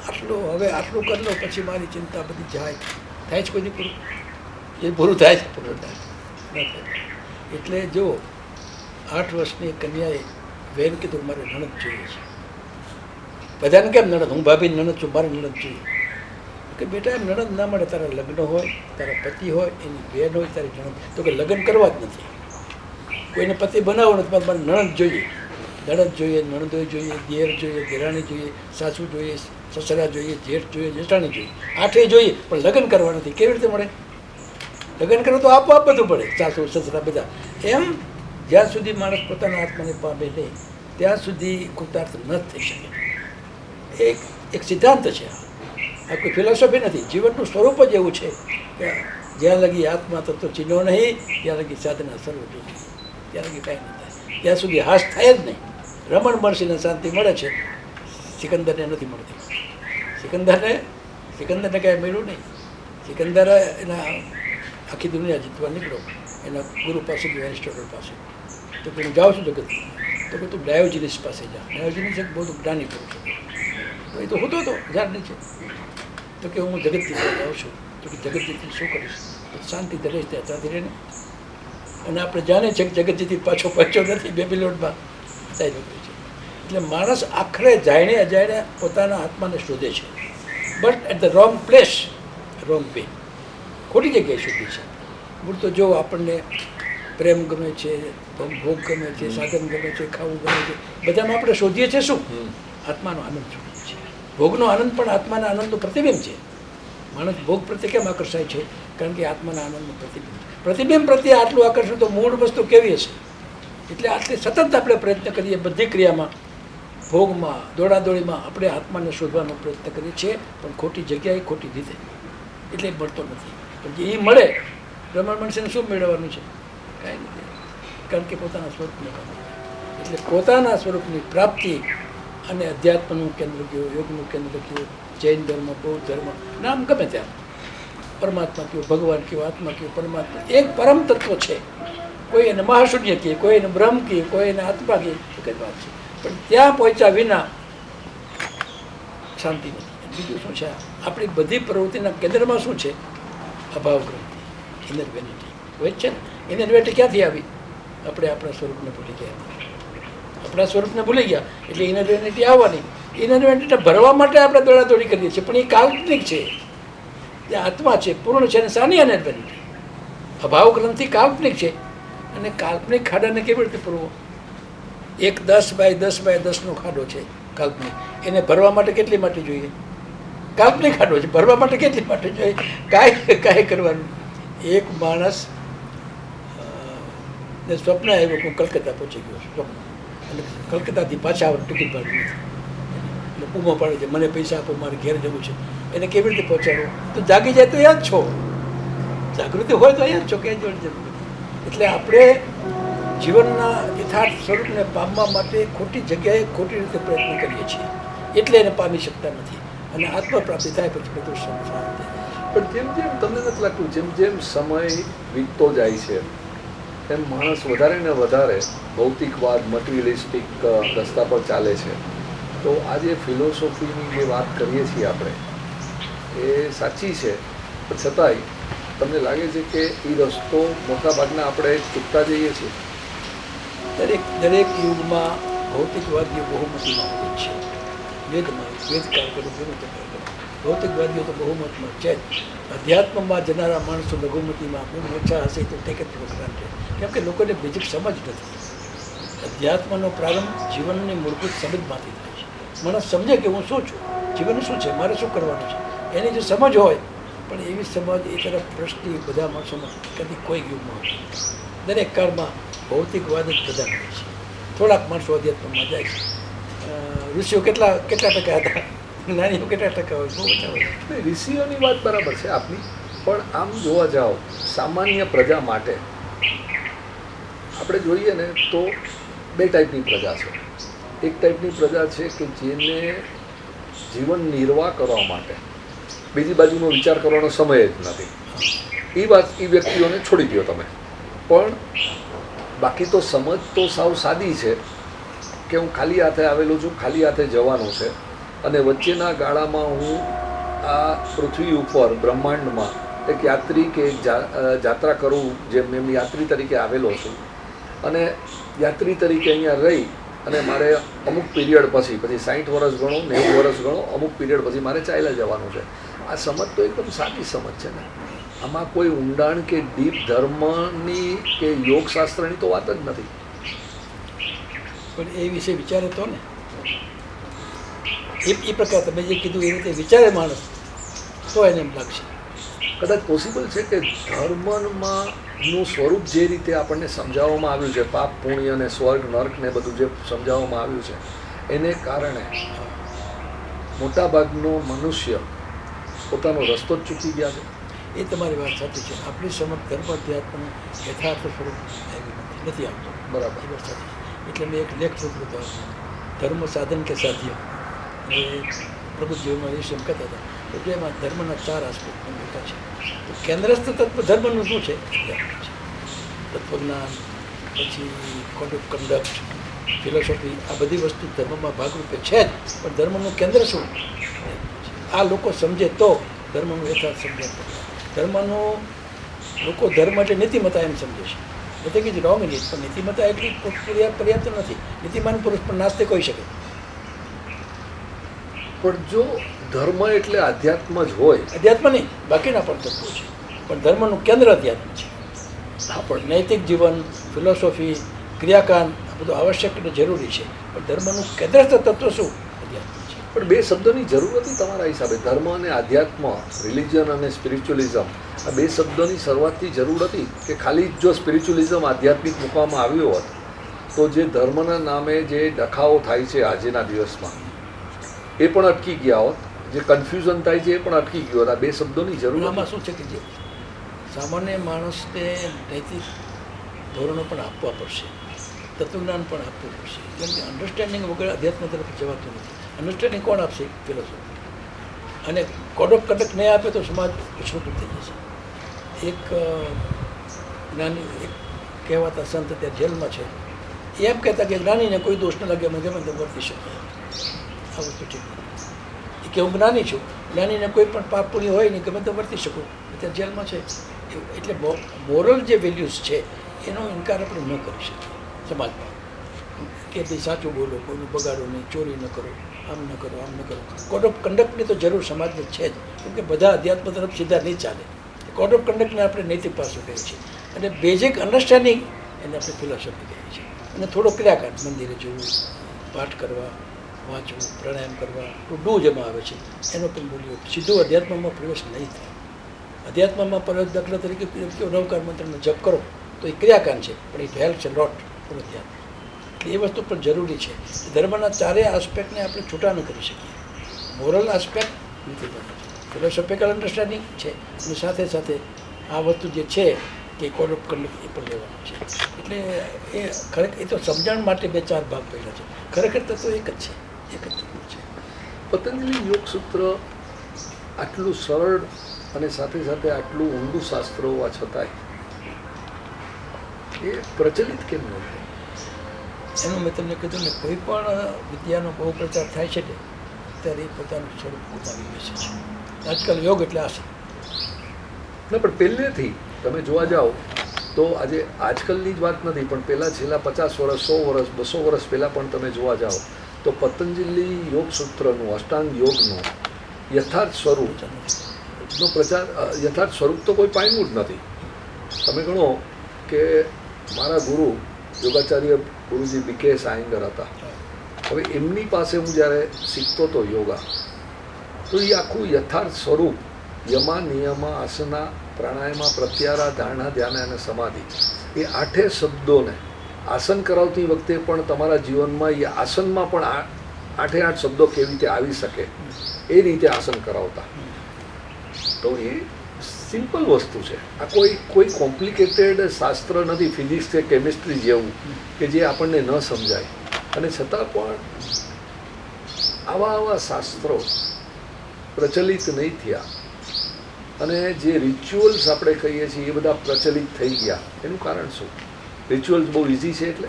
આટલું કરી લો પછી મારી ચિંતા બધી જાય. થાય છે કોઈ પૂરું? એ પૂરું થાય છે? પૂરું થાય ન થાય. એટલે જો 8 વર્ષની કન્યાએ બેન કીધું મારે નણંદ જોઈએ છે. બધાને કેમ નણંદ? હું ભાભીની નણંદ છું, મારે નણંદ જોઈએ. કે બેટા નણંદ ના મળે, તારા લગ્ન હોય, તારા પતિ હોય, એની બેન હોય, તારી નણંદ. તો કે લગ્ન કરવા જ નથી, કોઈને પતિ બનાવવો નથી, મારે નણંદ જોઈએ. નણંદ જોઈએ, નણંદોય જોઈએ, દિયર જોઈએ, દેરાણી જોઈએ, સાસુ જોઈએ, સસરા જોઈએ, જેઠ જોઈએ, જેઠાણી જોઈએ, 8 જોઈએ. પણ લગ્ન કરવા નથી. કેવી રીતે મળે? લગ્ન કરવું તો આપોઆપ બધું પડે, સાસુ સસરા બધા. એમ જ્યાં સુધી માણસ પોતાના આત્માને પામે નહીં ત્યાં સુધી કૃતાર્થ ન થઈ શકે. એક સિદ્ધાંત છે. આ કોઈ ફિલોસોફી નથી. જીવનનું સ્વરૂપ જ એવું છે કે જ્યાં લગી આત્મા તત્વ ચીનો નહીં ત્યાં લગી સાધના સર્વ જોઈ. ત્યાં લગી કાંઈ નહીં થાય. ત્યાં સુધી હાશ થાય જ નહીં. રમણ મળશીને શાંતિ મળે છે, સિકંદરને નથી મળતી. સિકંદરને કાંઈ મળ્યું નહીં. સિકંદર એના આખી દુનિયા જીતવા નીકળો એના ગુરુ પાસે ગયો, એરિસ્ટોટલ પાસે. તો કે હું જાઉં છું જગત, તો કે તું ડાયોજિનિસ પાસે જા. ડાયોજિનિસ એક બહુ જ્ઞાની પુરુષ હતો. તો એ તો હોતો હતો ઝાડ નીચે. તો કે હું જગત જીતવા જાઉં છું. તો કે જગત જીતી શું કરીશ? તો શાંતિથી રહીશ, ત્યાં ત્યાંથી રહીને. અને આપણે જાણે છે કે જગત જીતી પાછો નથી બેબીલોનમાં થાય છે. એટલે માણસ આખરે જાણે અજાણે પોતાના આત્માને શોધે છે, but at the wrong place, wrong way, ખોટી જગ્યાએ શોધી છે. મૂળ તો જો આપણને પ્રેમ ગમે છે, ભોગ ગમે છે, સાધન ગમે છે, ખાવું ગમે છે, બધામાં આપણે શોધીએ છીએ શું? આત્માનો આનંદ શોધીએ છીએ. ભોગનો આનંદ પણ આત્માના આનંદનું પ્રતિબિંબ છે. માણસ ભોગ પ્રત્યે કેમ આકર્ષાય છે? કારણ કે આત્માના આનંદનું પ્રતિબિંબ. પ્રતિબિંબ પ્રત્યે આટલું આકર્ષણ તો મૂળ વસ્તુ કેવી હશે? એટલે આટલી સતત આપણે પ્રયત્ન કરીએ બધી ક્રિયામાં, ભોગમાં, દોડાદોડીમાં આપણે આત્માને શોધવાનો પ્રયત્ન કરીએ છીએ, પણ ખોટી જગ્યાએ, ખોટી રીતે. એટલે મળતો નથી. પણ જે એ મળે, રમણ મનુષ્યને શું મેળવવાનું છે? કાંઈ નથી. કારણ કે પોતાના સ્વરૂપને પામે. એટલે પોતાના સ્વરૂપની પ્રાપ્તિ અને અધ્યાત્મનું કેન્દ્ર કયું, યોગનું કેન્દ્ર કયું, જૈન ધર્મ, બૌદ્ધ ધર્મ, નામ ગમે ત્યાં, પરમાત્મા કયું, ભગવાન કયું, આત્મા કયું, પરમાત્મા એક પરમ તત્વ છે. કોઈ એને મહાશૂન્ય કહે, કોઈ એને બ્રહ્મ કહે, કોઈ એને આત્મા કહે, એક જ વાત છે. પણ ત્યાં પહોંચ્યા વિના શાંતિ નથી. બીજું શું છે? આપણી બધી પ્રવૃત્તિના કેન્દ્રમાં શું છે? અભાવ ગ્રંથિ, ઇનર વેનિટી હોય છે ને. ઇનર વેનિટી ક્યાંથી આવી? આપણે આપણા સ્વરૂપને ભૂલી ગયા. આપણા સ્વરૂપને ભૂલી ગયા એટલે ઇનર વેનિટી આવવાની. ઇનર વેનિટીને ભરવા માટે આપણે દોડાદોડી કરીએ છીએ, પણ એ કાલ્પનિક છે. જે આત્મા છે, પૂર્ણ છે, અને સાની ઇનર વેનિટી. અભાવ ગ્રંથિ કાલ્પનિક છે, અને કાલ્પનિક ખાડાને કેવી રીતે પૂરવો? એક 10 બાય 10 બાય 10નો ખાડો છે કાલ્પનિક. એને ભરવા માટે કેટલી માટી જોઈએ? કાલ્પનિક ખાડો છે, ભરવા માટે કેટલી માટી જોઈએ? કાંઈ કરવાનું. એક માણસ ને સ્વપ્ન આવ્યું હું કલકત્તા પહોંચી ગયો છું, અને કલકત્તાથી પાછા આવવાનું ટિકિટ ભાડું નથી. એટલે પૂમો પાડે છે, મને પૈસા આપો, મારે ઘેર જવું છે. એને કેવી રીતે પહોંચાડવું? તો જાગી જાય તો યાદ છો, જાગૃતિ હોય તો યાદ છો, ક્યાંય જોડે જરૂર નથી. એટલે આપણે જીવનના યથાર્થ સ્વરૂપને પામવા માટે ખોટી જગ્યાએ ખોટી રીતે પ્રયત્ન કરીએ છીએ, એટલે એને પામી શકતા નથી. અને આત્મપ્રાપ્તિ થાય પછી બધું શાંત થાય. પણ જેમ જેમ તમને નથી લાગતું જેમ જેમ સમય વીતતો જાય છે એમ માણસ વધારે ને વધારે ભૌતિકવાદ, મટીરિયલિસ્ટિક રસ્તા પર ચાલે છે? તો આજે ફિલોસોફીની જે વાત કરીએ છીએ આપણે એ સાચી છે, પણ છતાંય તમને લાગે છે કે એ રસ્તો મોટાભાગના આપણે ચૂકતા જઈએ છીએ? દરેક યુગમાં ભૌતિકવાદીઓ બહુમતીમાં હોય છે. વેદકાળ કરો, ભૌતિકવાદીઓ તો બહુમતમાં છે જ. અધ્યાત્મમાં જનારા માણસો લઘુમતીમાં ખૂબ ઓછા હશે તો ટેક જ પ્રોગ્રામ છે. કેમ કે લોકોને બેઝિક સમજ નથી. અધ્યાત્મનો પ્રારંભ જીવનની મૂળભૂત સમજમાંથી થાય છે. માણસ સમજે કે હું શું છું, જીવન શું છે, મારે શું કરવાનું છે, એની જો સમજ હોય. પણ એવી સમજ એ તરફ પ્રશ્ન બધા માણસોમાં કદી કોઈ યુગમાં હોય. દરેક કાળમાં ભૌતિકવાદ જ પ્રધાન હોય છે. થોડાક માણસો અધ્યાત્મમાં જાય છે. ઋષિઓ કેટલા ટકા હતા? જ્ઞાનીઓ કેટલા ટકા હોય? બહુ ઓછા હોય. ઋષિઓની વાત બરાબર છે આપની, પણ આમ જોવા જાઓ સામાન્ય પ્રજા માટે આપણે જોઈએ ને તો બે ટાઈપની પ્રજા છે. એક ટાઈપની પ્રજા છે કે જેને જીવન નિર્વાહ કરવા માટે બીજી બાજુનો વિચાર કરવાનો સમય જ નથી. એ વ્યક્તિઓને છોડી દો તમે. પણ બાકી તો સમજ તો સાવ સાદી છે કે હું ખાલી હાથે આવેલો છું, ખાલી હાથે જવાનું છે, અને વચ્ચેના ગાળામાં હું આ પૃથ્વી ઉપર બ્રહ્માંડમાં એક યાત્રી કે એક જાત્રા કરું, જેમ એમ યાત્રી તરીકે આવેલો છું, અને યાત્રી તરીકે અહીંયા રહી અને મારે અમુક પીરિયડ પછી 60 વર્ષ ગણો, 90 વર્ષ ગણો, અમુક પીરિયડ પછી મારે ચાલ્યા જવાનું છે. આ સમજ તો એકદમ સાદી સમજ છે ને. આમાં કોઈ ઊંડાણ કે ડીપ ધર્મની કે યોગશાસ્ત્રની તો વાત જ નથી. પણ એ વિશે વિચારે તો ને એ પ્રકાર તમે જે કીધું એ રીતે વિચારે માણસ તો એને એમ લાગશે. કદાચ પોસિબલ છે કે ધર્મમાં નું સ્વરૂપ જે રીતે આપણને સમજાવવામાં આવ્યું છે, પાપ પુણ્ય અને સ્વર્ગ નર્ક ને બધું જે સમજાવવામાં આવ્યું છે, એને કારણે મોટાભાગનો મનુષ્ય પોતાનો રસ્તો જ ચૂકી ગયા છે. એ તમારી વાત સાચી છે. આપણી સમજ ધર્મ અધ્યાત્મનું યથાર્થ સ્વરૂપ આવી નથી. નથી આવતો. બરાબર. એ વાત સાચી. એટલે મેં એક લેખ છોકરો હતો, ધર્મ સાધન કે સાધ્ય, એ પ્રભુજીવમાં એ એમ કહેતા હતા તો કે એમાં ધર્મના 4 આસ્પેક્ટ મૂક્યા છે. તો કેન્દ્રસ્થ તત્વ ધર્મનું શું છે? તત્વજ્ઞાન, પછી કોડ ઓફ કન્ડક્ટ, ફિલોસોફી, આ બધી વસ્તુ ધર્મમાં ભાગરૂપે છે જ, પણ ધર્મનું કેન્દ્ર શું? આ લોકો સમજે તો ધર્મનું યથાર્થ સમજે. ધર્મનું લોકો ધર્મ એટલે નીતિમત્તા એમ સમજે છે. એટલે કે રોંગ નહીં, પણ નીતિમત્તા એટલી પર્યાપ્ત નથી. નીતિમાન પુરુષ પણ નાસ્તિક હોઈ શકે. પણ જો ધર્મ એટલે અધ્યાત્મ જ હોય, અધ્યાત્મ નહીં, બાકીના પણ તત્વો છે, પણ ધર્મનું કેન્દ્ર અધ્યાત્મ છે. હા, પણ નૈતિક જીવન, ફિલોસોફી, ક્રિયાકાંડ આ બધું આવશ્યક અને જરૂરી છે, પણ ધર્મનું કેન્દ્રસ્થ તત્વ શું? અધ્યાત્મ છે. પણ બે શબ્દોની જરૂર હતી તમારા હિસાબે? ધર્મ અને આધ્યાત્મ, રિલિજન અને સ્પિરિચ્યુઅલિઝમ, આ બે શબ્દોની શરૂઆતથી જરૂર હતી કે ખાલી જો સ્પિરિચ્યુઅલિઝમ આધ્યાત્મિક મૂકવામાં આવ્યો હોત તો જે ધર્મના નામે જે ડખાઓ થાય છે આજના દિવસમાં એ પણ અટકી ગયા હોત, જે કન્ફ્યુઝન થાય છે એ પણ અટકી ગયું હોત? આ બે શબ્દોની જરૂર આમાં શું છે કે જે સામાન્ય માણસને નૈતિક ધોરણો પણ આપવા પડશે, તત્વજ્ઞાન પણ આપવું પડશે, કેમ કે અન્ડરસ્ટેન્ડિંગ વગર અધ્યાત્મ તરફ જવાતું નથી. અન્ડરસ્ટેન્ડિંગ કોણ આપશે? ફિલોસોફી. અને કોડ ઓફ કન્ડક્ટ નહીં આપે તો સમાજ છોટું થઈ જશે. એક જ્ઞાની, એક કહેવાતા સંત ત્યાં જેલમાં છે, એ એમ કહેતા કે જ્ઞાનીને કોઈ દોષ ન લાગે, અમે ગમે તેમ વર્તી શકીએ. આ વસ્તુ ઠીક નથી. કે હું જ્ઞાની છું, જ્ઞાનીને કોઈ પણ પાપ પુણ્ય હોય નહીં, ગમે તેમ વર્તી શકું, ત્યાં જેલમાં છે. એટલે મોરલ જે વેલ્યુઝ છે એનો ઇનકાર આપણે ન કરી શકીએ સમાજમાં. કે ભાઈ સાચું બોલો, કોઈનું બગાડો નહીં, ચોરી ન કરો, આમ ન કરો, આમ ન કરો. કોડ ઓફ કન્ડક્ટની તો જરૂર સમાજને છે જ, કેમ કે બધા અધ્યાત્મ તરફ સીધા નહીં ચાલે. કોડ ઓફ કન્ડક્ટને આપણે નૈતિક પાસું કહીએ છીએ, અને બેઝિક અન્ડરસ્ટેન્ડિંગ એને આપણે ફિલોસોફી કહીએ છીએ. અને થોડો ક્રિયાકાંડ, મંદિરે જવું, પાઠ કરવા, વાંચવું, પ્રાણાયામ કરવા, ટુ ડુ જેમાં આવે છે એનો પણ બોલ્યો. સીધું અધ્યાત્મમાં પ્રવેશ નહીં થાય. અધ્યાત્મમાં પ્રવેશ, દાખલા તરીકે નવકાર મંત્રનો જપ કરો તો એ ક્રિયાકાંડ છે, પણ it helps a lot for અધ્યાત્મ. એ વસ્તુ પણ જરૂરી છે. ધર્મના 4 આસ્પેક્ટને આપણે છૂટા ન કરી શકીએ. મોરલ આસ્પેક્ટ નથી બનતો, ફિલોસોફિકલ અન્ડરસ્ટેન્ડિંગ છે, અને સાથે સાથે આ વસ્તુ જે છે કે કોડ ઓફ કન્ડક્ટ એ પણ લેવાનું છે. એટલે એ ખરેખર એ તો સમજણ માટે 2-4 ભાગ પડ્યા છે. ખરેખર તત્વ એક જ છે, એક જ તત્વ છે. પતંજલિ યોગ સૂત્ર આટલું સરળ અને સાથે સાથે આટલું ઊંડું શાસ્ત્ર હોવા છતાંય એ પ્રચલિત કેમ ન થાય? એનું મેં તમને કીધું ને, કોઈ પણ વિદ્યાનો બહુ પ્રચાર થાય છે ને ત્યારે એ પોતાનું સ્વરૂપ ગુમાવી બેસે છે. આજકાલ યોગ એટલે આસન. ના, પણ પહેલેથી તમે જોવા જાઓ તો આજે આજકાલની જ વાત નથી, પણ પહેલાં છેલ્લા 50 વર્ષ, 100 વર્ષ, 200 વર્ષ પહેલાં પણ તમે જોવા જાઓ તો પતંજલિ યોગ સૂત્રનું, અષ્ટાંગ યોગનું યથાર્થ સ્વરૂપનો પ્રચાર, યથાર્થ સ્વરૂપ તો કોઈ પામ્યું જ નથી. તમે ગણો કે મારા ગુરુ યોગાચાર્ય ગુરુજી BK સાયંગર હતા. હવે એમની પાસે હું જ્યારે શીખતો હતો યોગા, તો એ આખું યથાર્થ સ્વરૂપ યમા, નિયમા, આસના, પ્રાણાયામા, પ્રત્યારા, ધારણા, ધ્યાન અને સમાધિ, એ 8 શબ્દોને આસન કરાવતી વખતે પણ તમારા જીવનમાં એ આસનમાં પણ 8 શબ્દો કેવી રીતે આવી શકે એ રીતે આસન કરાવતા. તો એ સિમ્પલ વસ્તુ છે. આ કોઈ કોમ્પ્લિકેટેડ શાસ્ત્ર નથી, ફિઝિક્સ કે કેમિસ્ટ્રી જેવું કે જે આપણને ન સમજાય. અને છતાં પણ આવા શાસ્ત્રો પ્રચલિત નહીં થયા, અને જે રિચ્યુઅલ્સ આપણે કહીએ છીએ એ બધા પ્રચલિત થઈ ગયા. એનું કારણ શું? રિચ્યુઅલ્સ બહુ ઇઝી છે એટલે?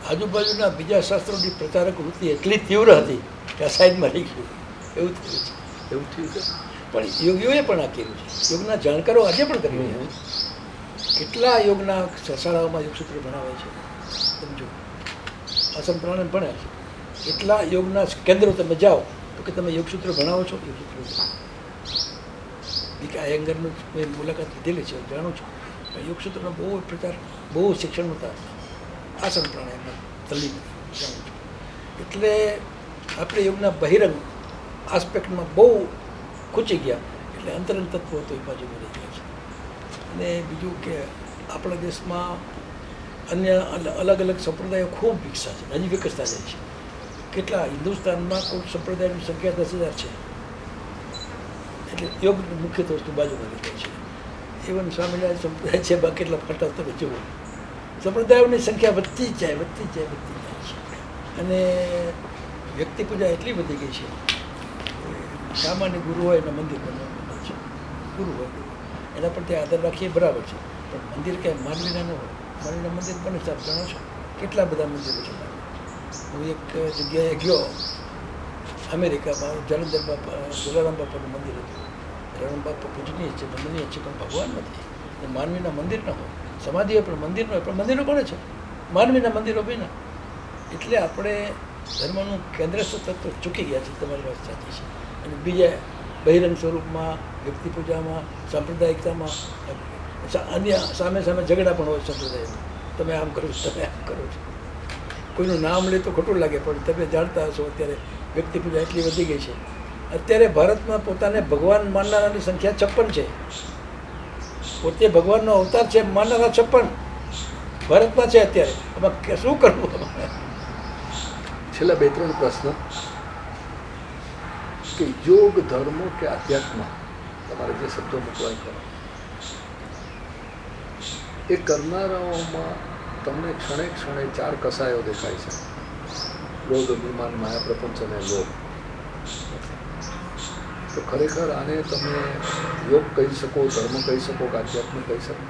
આજુબાજુના બીજા શાસ્ત્રોની પ્રચારક વૃત્તિ એટલી તીવ્ર હતી કે આ સાઈડમાં રહી ગયું, એવું થયું છે. એવું થયું છે. પણ યોગીઓએ પણ આ કર્યું છે. યોગના જાણકારો આજે પણ કરી રહ્યા છે. કેટલા યોગના શાળાઓમાં યોગસૂત્ર ભણાવે છે, સમજો, આસન પ્રાણાયામ ભણે છે. કેટલા યોગના કેન્દ્રો તમે જાઓ તો કે તમે યોગસૂત્ર ભણાવો છો, યોગસૂત્ર એંગરનું મેં મુલાકાત લીધેલી છે, જાણું છું. યોગસૂત્રનો બહુ પ્રચાર, બહુ શિક્ષણ હતા આસન પ્રાણાયામમાં તલ્લીન જાણું છું. એટલે આપણે યોગના બહિરંગ આસ્પેક્ટમાં બહુ ખૂચી ગયા, એટલે અંતરંગ તત્વો તો એ બાજુ રહી ગયા છે. અને બીજું કે આપણા દેશમાં અન્ય અલગ અલગ સંપ્રદાયો ખૂબ વિકસા છે, હજી વિકસતા જાય છે. કેટલા હિન્દુસ્તાનમાં કોઈ સંપ્રદાયની સંખ્યા 10,000 છે. એટલે યોગ મુખ્ય વસ્તુ બાજુમાં રહી જાય છે. ઇવન સ્વામિનારાયણ સંપ્રદાય છે બાકી કેટલા ફટા તમે જુઓ સંપ્રદાયોની સંખ્યા વધતી જ જાય છે અને વ્યક્તિ પૂજા એટલી વધી ગઈ છે સામાન્ય ગુરુ હોય એના મંદિર બનવાનું છે ગુરુ હોય એના પર ત્યાં આદર રાખીએ બરાબર છે પણ મંદિર ક્યાંય માનવીના ન હોય માનવીના મંદિર બને છે આપ જાણો છો કેટલા બધા મંદિરો છે હું એક જગ્યાએ ગયો અમેરિકામાં જલંધર બાપા જલારામ બાપાનું મંદિર હતું જલારામ બાપા પૂજનીય છે મંદિર છે પણ ભગવાન નથી એ માનવીના મંદિર ન હોય સમાધિ હોય પણ મંદિર ન હોય પણ મંદિરો કોણે છે માનવીના મંદિરો બી એટલે આપણે ધર્મનું કેન્દ્ર તત્વ ચૂકી ગયા છે તમારી વાત સાચી છે અને બીજા બહિરંગ સ્વરૂપમાં વ્યક્તિ પૂજામાં સાંપ્રદાયિકતામાં અન્ય સામે ઝઘડા પણ હોય સંપ્રદાયમાં તમે આમ કરો છો તમે આમ કરો છો કોઈનું નામ લે તો ખોટું લાગે પણ તમે જાણતા હશો અત્યારે વ્યક્તિ પૂજા એટલી વધી ગઈ છે અત્યારે ભારતમાં પોતાને ભગવાન માનનારાની સંખ્યા 56 છે પોતે ભગવાનનો અવતાર છે માનનારા 56 ભારતમાં છે અત્યારે એમાં શું કરવું અમારે છેલ્લા 2-3 પ્રશ્ન કે યોગ ધર્મ કે આધ્યાત્મ તમારે જે શબ્દો મૂકવા કરો એ કરનારાઓમાં તમને ક્ષણે ક્ષણે 4 કસાયો દેખાય છે ક્રોધ અભિમાન માયા પ્રપંચ અને લોભ તો ખરેખર આને તમે યોગ કહી શકો ધર્મ કહી શકો કે આધ્યાત્મ કહી શકો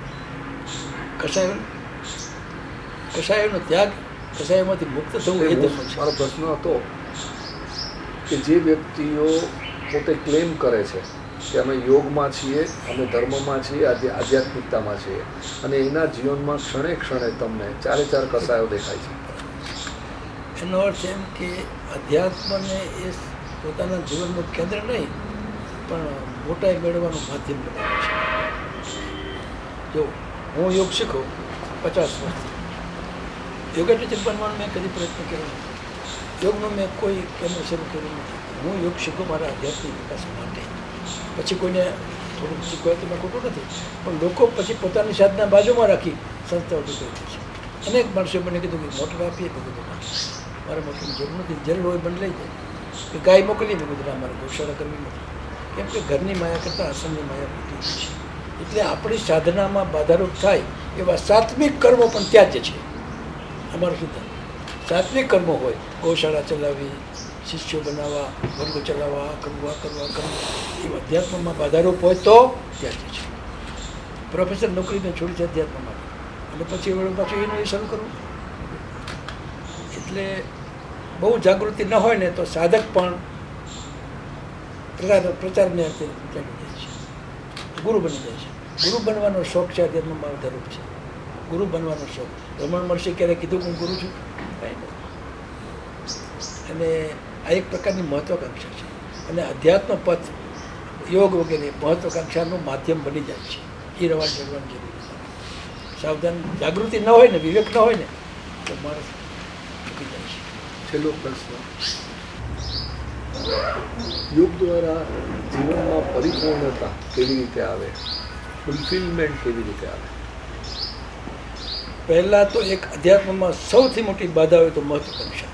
કસાયોનો ત્યાગ કસાયોમાંથી મુક્ત થવું એ ધર્મ છે મારો પ્રશ્ન હતો કે જે વ્યક્તિઓ પોતે ક્લેમ કરે છે કે અમે યોગમાં છીએ અમે ધર્મમાં છીએ આધ્યાત્મિકતામાં છીએ અને એના જીવનમાં ક્ષણે ક્ષણે તમને 4 કસાયો દેખાય છે એનો અર્થ એમ કે અધ્યાત્મને એ પોતાના જીવનનું કેન્દ્ર નહીં પણ મોટાઈ મેળવવાનું માધ્યમ બનાવ્યું છે જો હું યોગ શીખું 50 વર્ષથી યોગા ટીચર બનવાનો મેં કદી પ્રયત્ન કર્યો નથી યોગનો મેં કોઈ કેન્દ્ર શરૂ કર્યું નથી હું યોગ શીખું મારા આધ્યાત્મિક વિકાસ માટે પછી કોઈને થોડુંક શીખવાય તો મેં ખોટું નથી પણ લોકો પછી પોતાની સાધના બાજુમાં રાખી સંસ્થાઓ કરી છે અનેક માણસો મને કીધું કે મોટર આપીએ મેં કીધું મારે મોટરની જરૂર નથી જરૂર હોય બંધ લઈ જાય કે ગાય મોકલીએ મેં કીધું મારે ગૌશાળા કરવી નથી કેમ કે ઘરની માયા કરતાં આશ્રમની માયા મોટી છે એટલે આપણી સાધનામાં બાધારૂપ થાય એવા સાત્વિક કર્મો પણ ત્યાં જ છે અમારું સિદ્ધાંત સાત્વિક કર્મો હોય ગૌશાળા ચલાવવી શિષ્યો બનાવવા વર્ગો ચલાવવા કરવા એ અધ્યાત્મમાં બાધારૂપ હોય તો ત્યાં જ છે પ્રોફેસર નોકરીને છોડી છે અધ્યાત્મ માટે અને પછી પાછું એનું એ શરૂ કરવું એટલે બહુ જાગૃતિ ન હોય ને તો સાધક પણ પ્રચારને અર્થે ચાલી જાય છે ગુરુ બની જાય છે ગુરુ બનવાનો શોખ છે અધ્યાત્મમાં વધારૂપ છે ગુરુ બનવાનો શોખ રમણ મહર્ષિ ક્યારે કીધું હું ગુરુ છું કાંઈ નહીં અને આ એક પ્રકારની મહત્વાકાંક્ષા છે અને અધ્યાત્મ પથ યોગ વગેરે મહત્વાકાંક્ષાનું માધ્યમ બની જાય છે એ રવાજ જગવાની જરૂરી છે સાવધાન જાગૃતિ ન હોય ને વિવેક ન હોય ને તો માણસ ચૂકી જાય છે છેલ્લો પ્રશ્ન યોગ દ્વારા જીવનમાં પરિપૂર્ણતા કેવી રીતે આવે ફૂલફિલમેન્ટ કેવી રીતે આવે પહેલાં તો એક અધ્યાત્મમાં સૌથી મોટી બાધા હોય તો મહત્વાકાંક્ષા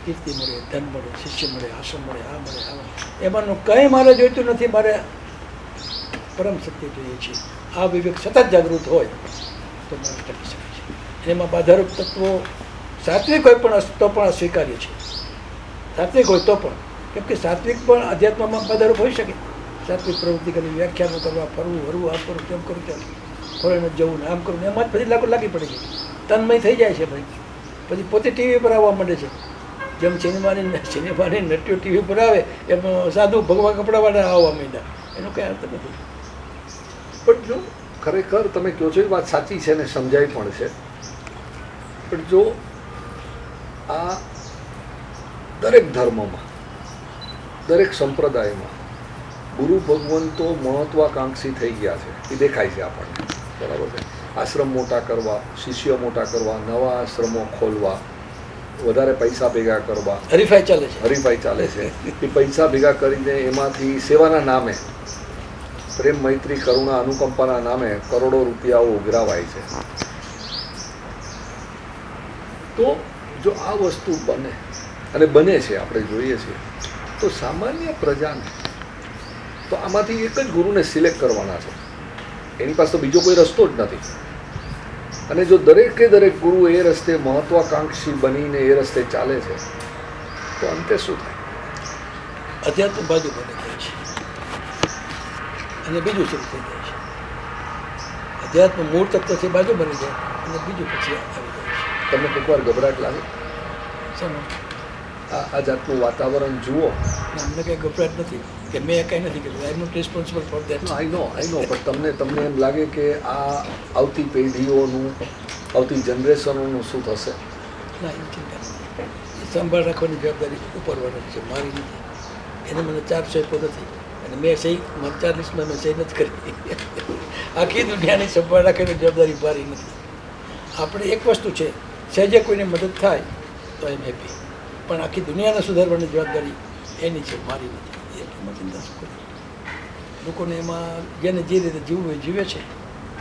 કીર્તિ મળે ધન મળે શિષ્ય મળે આશ્રમ મળે આ મળે આ મળે એમાંનું કંઈ મારે જોઈતું નથી મારે પરમ સત્ય જોઈએ છે આ વિવેક સતત જાગૃત હોય તો માણસ ટકી શકે છે એમાં બાધારૂપ તત્વો સાત્વિક હોય પણ તો પણ અસ્વીકાર્ય છે સાત્વિક હોય તો પણ કેમ કે સાત્વિક પણ અધ્યાત્મમાં બાધારૂપ હોઈ શકે સાત્વિક પ્રવૃત્તિ કરી વ્યાખ્યાનો કરવા ફરવું હરવું આમ કરું તેમ કરું ચાલ ખોરાને જવું ને આમ કરું ને એમાં જ પછી લાગી પડી ગઈ તન્મય થઈ જાય છે ભાઈ પછી પોતે ટીવી પર આવવા માંડે છે જેમ સિનેમાની નટીઓ ટીવી પર આવે એમ સાધુ ભગવાન કપડાવાળા આવવા માંડ્યા એનો કંઈ અર્થ નથી પણ જો ખરેખર તમે કહો છો એ વાત સાચી છે ને સમજાય પણ છે પણ જો આ દરેક ધર્મમાં દરેક સંપ્રદાયમાં ગુરુ ભગવંતો મહત્વાકાંક્ષી થઈ ગયા છે એ દેખાય છે આપણને બરાબર છે આશ્રમ મોટા કરવા શિષ્ય મોટા કરવા નવા આશ્રમો ખોલવા વધારે પૈસા ભેગા કરવા હરીફાઈ ચાલે છે એ પૈસા ભેગા કરીને એમાંથી સેવાના નામે પ્રેમ મૈત્રી કરુણા અનુકંપાના નામે કરોડો રૂપિયાઓ ઉઘરાવાય છે તો જો આ વસ્તુ બને અને બને છે આપણે જોઈએ છીએ તો સામાન્ય પ્રજાને તો આમાંથી એક જ ગુરુને સિલેક્ટ કરવાના છે, એની પાસે તો બીજો કોઈ રસ્તો જ નથી. અને જો દરેકે દરેક ગુરુ એ રસ્તે મહત્વાકાંક્ષી બનીને એ રસ્તે ચાલે છે તો અંતે શું થાય? અધ્યાત્મ બાજુ બની જાય છે અને બીજું શરૂ થઈ જાય છે. અધ્યાત્મ મૂળ તત્વથી બાજુ બની જાય અને બીજું પછી આવી જાય છે. તમને કોઈક વાર ગભરાટ લાગે? સમજ આ જાતનું વાતાવરણ જુઓ. અમને કંઈ ગભરાટ નથી કે મેં કંઈ નથી કર્યું. I am not responsible for that. I know પણ તમને એમ લાગે કે આ આવતી પેઢીઓનું, આવતી જનરેશનોનું શું થશે? ના, એમ ચિંતા નથી. એ સંભાળ રાખવાની જવાબદારી ઉપરવાળાની છે, મારી નથી. એને મને 400 આપ્યો નથી અને મેં સહી 40માં મેં સહી નથી કરી. આખી દુનિયાની સંભાળ રાખવાની જવાબદારી મારી નથી. આપણે એક વસ્તુ છે, સહેજે કોઈને મદદ થાય તો એમ હેપી, પણ આખી દુનિયાને સુધારવાની જવાબદારી એની છે, મારી નથી. એમાં ચિંતા શું કરવી? લોકોને એમાં જેને જે રીતે જીવવું હોય જીવે છે.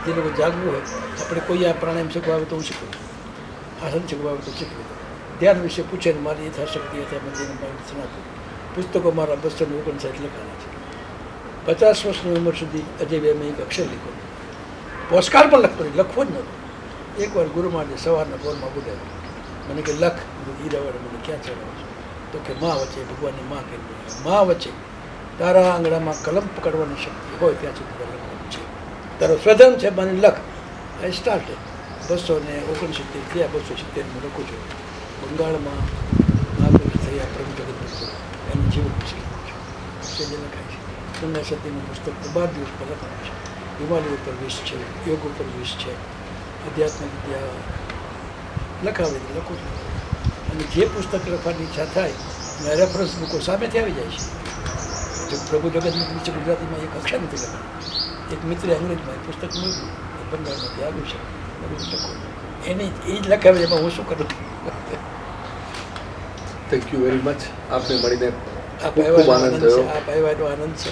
જે લોકો જાગવું હોય, આપણે કોઈ આ પ્રાણાયામ શીખવા આવે તો હું શીખવું, આસન શીખવા આવે તો શીખવું, ધ્યાન વિશે પૂછે ને મારી યથાશક્તિ યથામંદિરને માર્ગદર્શન આપું. પુસ્તકો મારા 259 લખાણા છે. 50 વર્ષની ઉંમર સુધી અજય મેં એક અક્ષર લીધો, પોસ્ટકાર્ડ પણ લખતો નહીં, લખવો જ નહોતો. એકવાર ગુરુ માટે સવારના બોરમાં બોલાવ્યો, મને કે લખ. હીરાવાળે મને ક્યાં ચડાવો છો? તો કે માં વચ્ચે, ભગવાનની માં કહી માં વચ્ચે તારા આંગળામાં કલમ પકડવાની શક્તિ હોય ત્યાં સુધી તારે લખવાનું છે. તારો સ્વધન છે, મને લખ. આઈ સ્ટાર્ટેડ 269 થયા, 270 હું લખું છું. બંગાળમાં મહાપુરુષ થયા પ્રભુ જગત એનું જીવન પુસ્તક છે, જે લખાય છે. પુણ્ય સતીનું પુસ્તક તો 12 દિવસ પર લખાયું છે. હિમાલય ઉપર 20 છે, યોગ ઉપર 20 છે, અધ્યાત્મ વિદ્યા લખાવે તો લખું છું. અને જે પુસ્તક લખવાની ઈચ્છા થાય એના રેફરન્સ બુકો સામેથી આવી જાય છે. જો પ્રભુ જગતની નીચે ગુજરાતીમાં એક અક્ષર નથી લખાયું. એક મિત્રે અંગ્રેજમાં એ પુસ્તક મૂક્યું, એ બંગાળમાંથી આવ્યું છે, બધું લખો. એની એ જ લખાવે, એમાં હું શું કરું? Thank you very much. આપને મળીને આપ ખૂબ ખૂબ આવ્યાનો આનંદ આનંદ છે, થયો. આપ આવ્યાનો આનંદ છે.